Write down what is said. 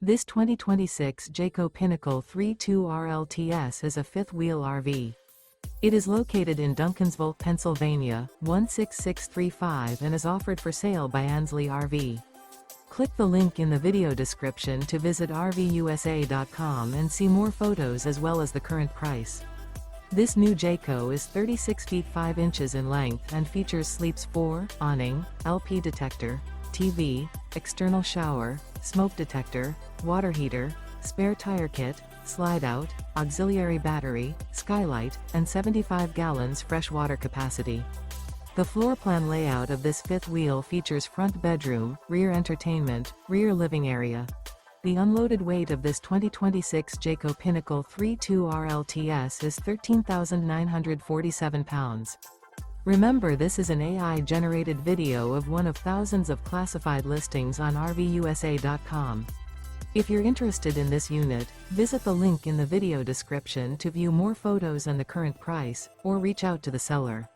This 2026 Jayco Pinnacle 32RLTS is a fifth-wheel RV. It is located in Duncansville, Pennsylvania, 16635 and is offered for sale by Ansley RV. Click the link in the video description to visit RVUSA.com and see more photos as well as the current price. This new Jayco is 36 feet 5 inches in length and features sleeps 4, awning, LP detector, TV, external shower, smoke detector, water heater, spare tire kit, Slideout, auxiliary battery, Skylight, and 75 gallons fresh water capacity. The floor plan layout of this fifth wheel features front bedroom, rear entertainment, rear living area. The unloaded weight of this 2026 Jayco Pinnacle 32RLTS is 13,947 pounds. Remember, this is an AI-generated video of one of thousands of classified listings on RVUSA.com. If you're interested in this unit, visit the link in the video description to view more photos and the current price, or reach out to the seller.